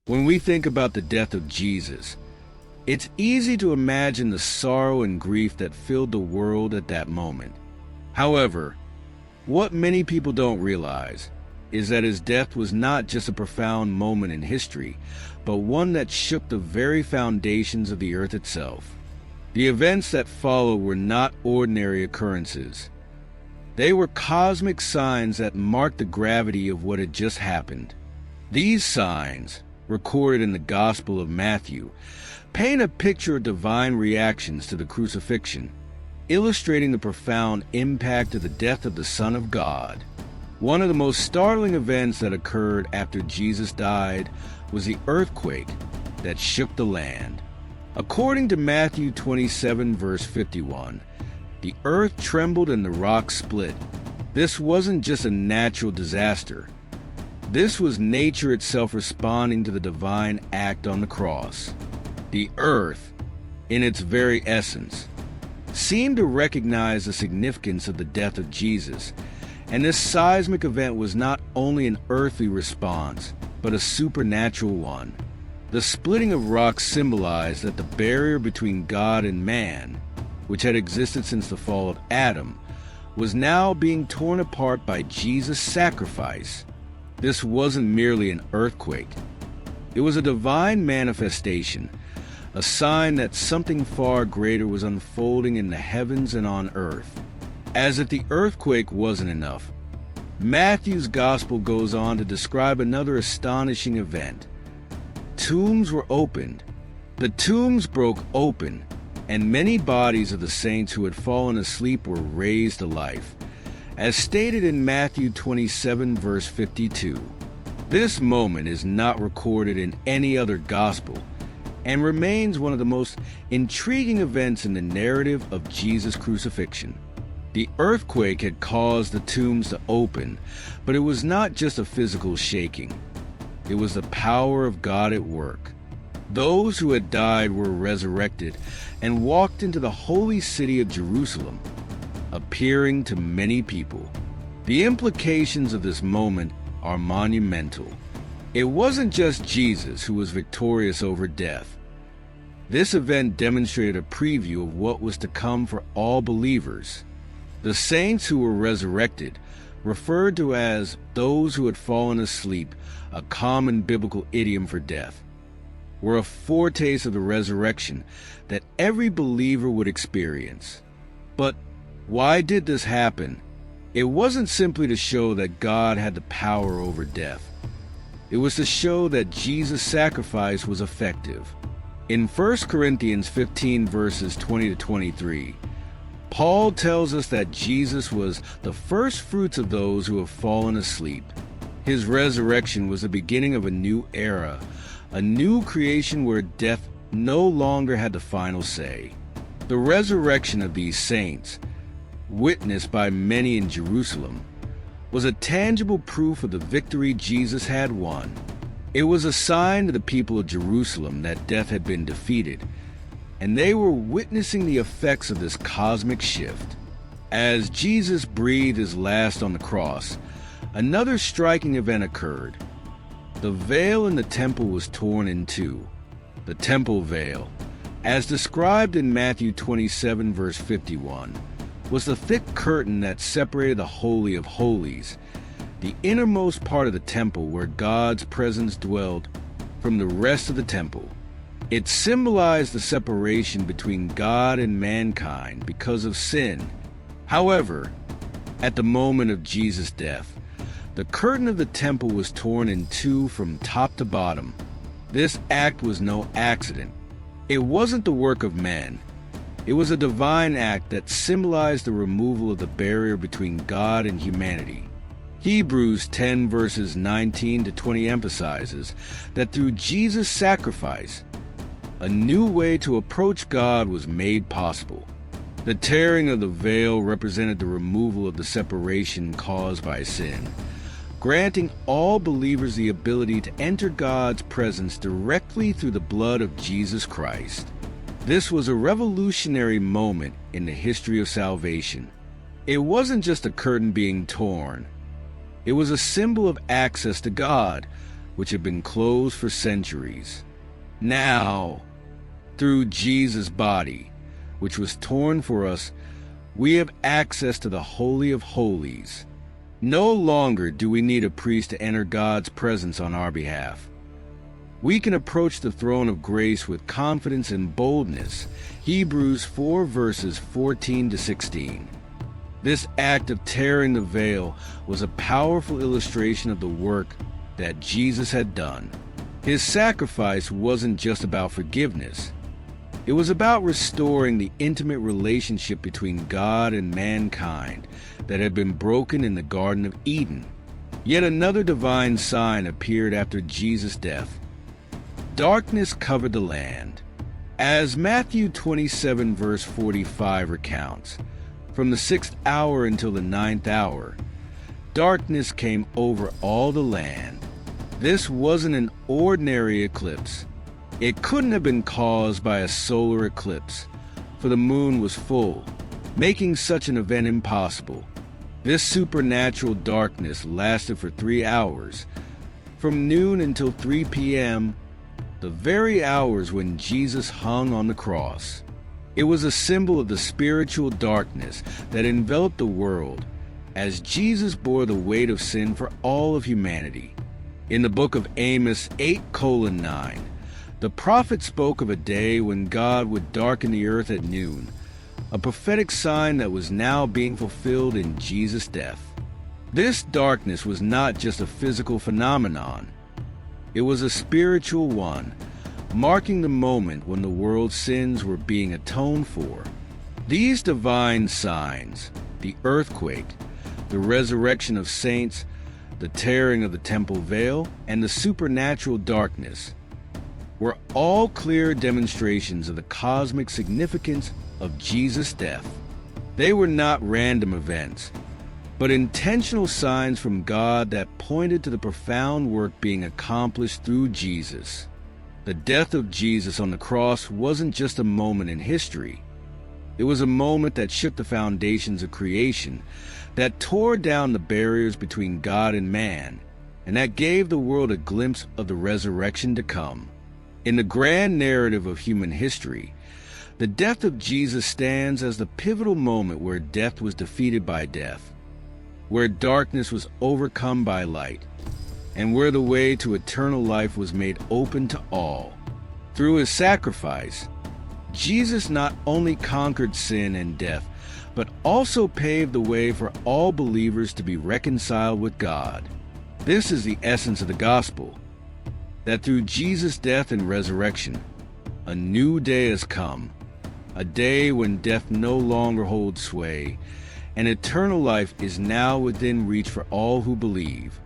When we think about the death of Jesus, it's easy to imagine the sorrow and grief that filled the world at that moment. However, what many people don't realize is that his death was not just a profound moment in history, but one that shook the very foundations of the earth itself. The events that followed were not ordinary occurrences. They were cosmic signs that marked the gravity of what had just happened. These signs, recorded in the Gospel of Matthew, paint a picture of divine reactions to the crucifixion, illustrating the profound impact of the death of the Son of God. One of the most startling events that occurred after Jesus died was the earthquake that shook the land. According to Matthew 27, verse 51, the earth trembled and the rocks split. This wasn't just a natural disaster. This was nature itself responding to the divine act on the cross. The earth, in its very essence, seemed to recognize the significance of the death of Jesus, and this seismic event was not only an earthly response, but a supernatural one. The splitting of rocks symbolized that the barrier between God and man, which had existed since the fall of Adam, was now being torn apart by Jesus' sacrifice. This wasn't merely an earthquake. It was a divine manifestation, a sign that something far greater was unfolding in the heavens and on earth. As if the earthquake wasn't enough, Matthew's gospel goes on to describe another astonishing event. Tombs were opened. The tombs broke open, and many bodies of the saints who had fallen asleep were raised to life, as stated in Matthew 27, verse 52. This moment is not recorded in any other gospel, and remains one of the most intriguing events in the narrative of Jesus' crucifixion. The earthquake had caused the tombs to open, but it was not just a physical shaking. It was the power of God at work. Those who had died were resurrected and walked into the holy city of Jerusalem, appearing to many people. The implications of this moment are monumental. It wasn't just Jesus who was victorious over death. This event demonstrated a preview of what was to come for all believers. The saints who were resurrected, referred to as those who had fallen asleep, a common biblical idiom for death, were a foretaste of the resurrection that every believer would experience. But why did this happen? It wasn't simply to show that God had the power over death. It was to show that Jesus' sacrifice was effective. In 1 Corinthians 15, verses 20 to 23, Paul tells us that Jesus was the first fruits of those who have fallen asleep. His resurrection was the beginning of a new era, a new creation where death no longer had the final say. The resurrection of these saints, witnessed by many in Jerusalem, was a tangible proof of the victory Jesus had won. It was a sign to the people of Jerusalem that death had been defeated, and they were witnessing the effects of this cosmic shift. As Jesus breathed his last on the cross, another striking event occurred. The veil in the temple was torn in two. The temple veil, as described in Matthew 27, verse 51, was the thick curtain that separated the Holy of Holies, the innermost part of the temple where God's presence dwelled, from the rest of the temple. It symbolized the separation between God and mankind because of sin. However, at the moment of Jesus' death, the curtain of the temple was torn in two from top to bottom. This act was no accident. It wasn't the work of man. It was a divine act that symbolized the removal of the barrier between God and humanity. Hebrews 10 verses 19 to 20 emphasizes that through Jesus' sacrifice, a new way to approach God was made possible. The tearing of the veil represented the removal of the separation caused by sin, granting all believers the ability to enter God's presence directly through the blood of Jesus Christ. This was a revolutionary moment in the history of salvation. It wasn't just a curtain being torn. It was a symbol of access to God, which had been closed for centuries. Now, through Jesus' body, which was torn for us, we have access to the Holy of Holies. No longer do we need a priest to enter God's presence on our behalf. We can approach the throne of grace with confidence and boldness. Hebrews 4 verses 14 to 16. This act of tearing the veil was a powerful illustration of the work that Jesus had done. His sacrifice wasn't just about forgiveness. It was about restoring the intimate relationship between God and mankind that had been broken in the Garden of Eden. Yet another divine sign appeared after Jesus' death. Darkness covered the land. As Matthew 27 verse 45 recounts, from the 6th hour until the 9th hour, darkness came over all the land. This wasn't an ordinary eclipse. It couldn't have been caused by a solar eclipse, for the moon was full, making such an event impossible. This supernatural darkness lasted for 3 hours, from noon until 3 p.m., the very hours when Jesus hung on the cross. It was a symbol of the spiritual darkness that enveloped the world as Jesus bore the weight of sin for all of humanity. In the book of Amos 8:9, the prophet spoke of a day when God would darken the earth at noon, a prophetic sign that was now being fulfilled in Jesus' death. This darkness was not just a physical phenomenon. It was a spiritual one, marking the moment when the world's sins were being atoned for. These divine signs, the earthquake, the resurrection of saints, the tearing of the temple veil, and the supernatural darkness, were all clear demonstrations of the cosmic significance of Jesus' death. They were not random events, but intentional signs from God that pointed to the profound work being accomplished through Jesus. The death of Jesus on the cross wasn't just a moment in history. It was a moment that shook the foundations of creation, that tore down the barriers between God and man, and that gave the world a glimpse of the resurrection to come. In the grand narrative of human history, the death of Jesus stands as the pivotal moment where death was defeated by death, where darkness was overcome by light, and where the way to eternal life was made open to all. Through his sacrifice, Jesus not only conquered sin and death, but also paved the way for all believers to be reconciled with God. This is the essence of the gospel, that through Jesus' death and resurrection, a new day has come, a day when death no longer holds sway, and eternal life is now within reach for all who believe.